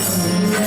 Gopala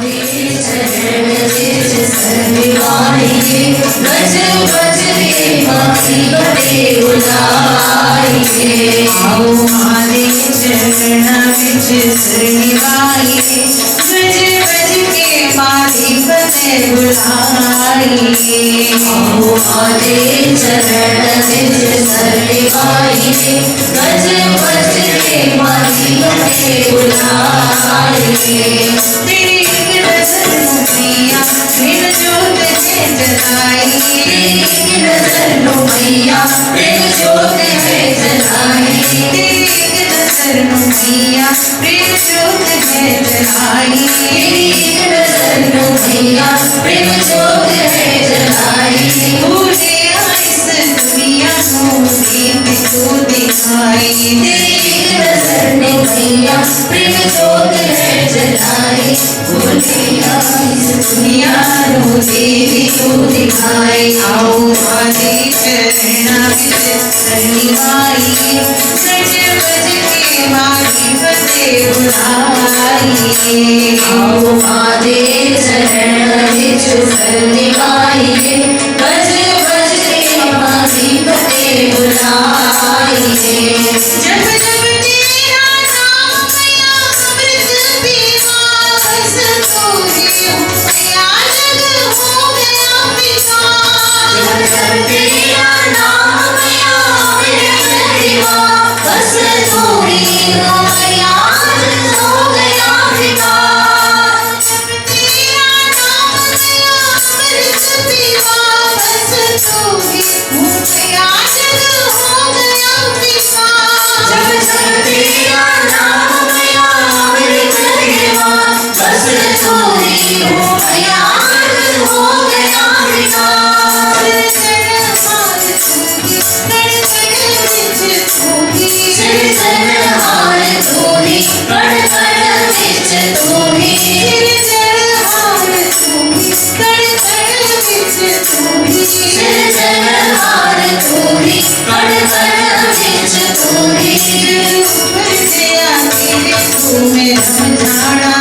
चरण विच सरवाइए गज गज रे माही बड़े बुलाइए आओ मारे चरण विच सरवाइए गज गज के माही बड़े बुलाइए आओ मारे चरण विच सरवाइए गज गज के माही बड़े बुलाइए तेरी मैया मेरे जोत है जलाई तेरी नजर नो मैया मेरे जोत है जलाई तेरी नजर नो मैया मेरे जोत है जलाई तेरी नजर नो मैया मेरे जोत है जलाई भूले इस दुनिया को दीप को दिखाई तेरी नजर नो मैया मेरे जोत है जलाई भूले दुनिया रो देवी को दिखाए आओ आदि चरण विच सरवाइए गज गज के माही बड़े बुलाइए आओ आदि चरण विच सरवाइए गज गज के माही बड़े बुलाइए जब जब तेरा नाम मैया अमृत पीवा बस तू ही मैया जग हो गया पिता जब जब तेरा नाम मैया अमृत पीवा बस तू ही मैया जग हो गया पिता जब तेरा नाम मैया अमृत पीवा बस तू ही मैया जग हो गया पिता जब जब तेरा नाम मैया अमृत पीवा बस तू ही मैया जग हो गया पिता चरणहार तू ही कण कण विच तू ही चरणहार तू ही कण कण विच तू ही चरणहार तू ही कण कण विच तू ही ऊपर जया तेरे तू में रम जाना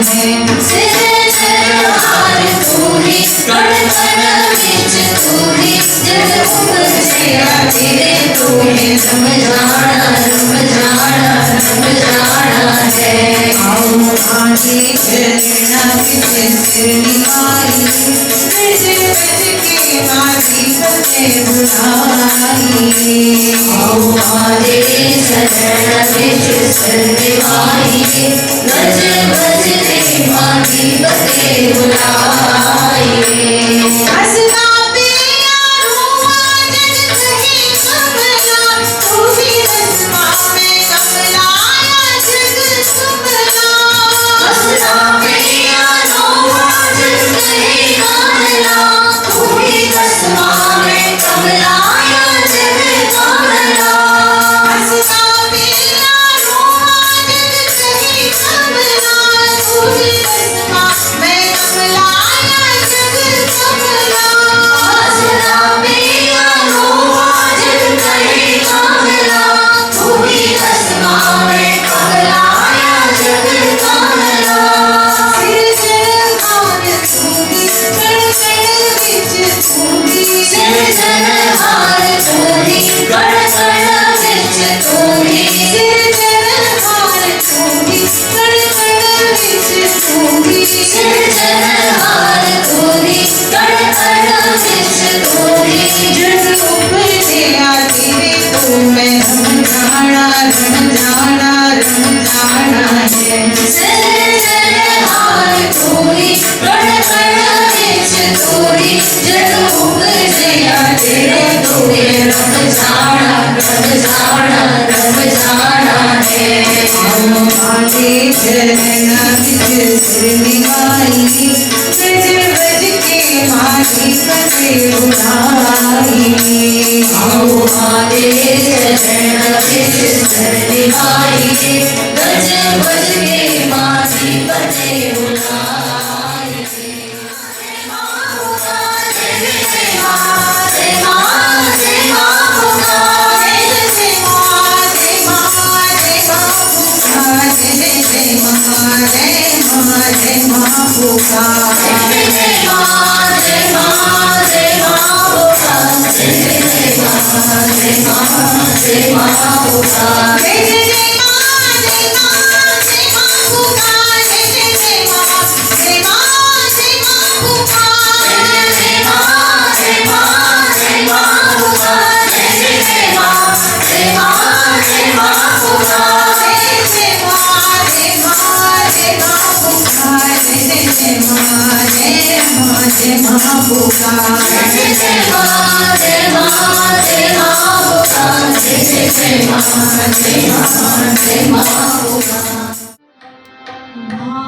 है चरणहार तू ही कण कण विच तू ही जग ऊपर जया तेरे तू में रम जाना है आओ आगे चरण विच सरवाइए गज गज के माही बड़े बुलाइए आओ आगे चरण विच सरवाइए गज गज के माही बड़े बुलाइए हसना पिया रुआ जग कहे कमला तू भी हसमा में कमला जग कमला हसना पिया रुआ जग कहे कमला तू भी हसमा में कमला जग कमला हसना पिया रुआ जग कहे कमला तू भी हसमा में कमला जग कमला हसना पिया रुआ जग कहे कमला तू भी हसमा में कमला जग कमला सिर जड़हार तू ही कण कण विच तू ही सिर जड़हार तू ही कण कण विच तू ही सिर जड़हार तू ही कण कण विच तू ही सिर जड़हार तू ही कण कण विच तू ही जग ऊपर जया तेरे तू मैं रम जाना है चरणहार तू ही कण कण विच तू ही जग ऊपर जया तेरे तू मैं रम जाना है आओ आगे चरण विच सरवाइए गज गज के माही बड़े बुलाइए आओ आगे चरण विच सरवाइए गज गज के माही बड़े बुलाइए जय મા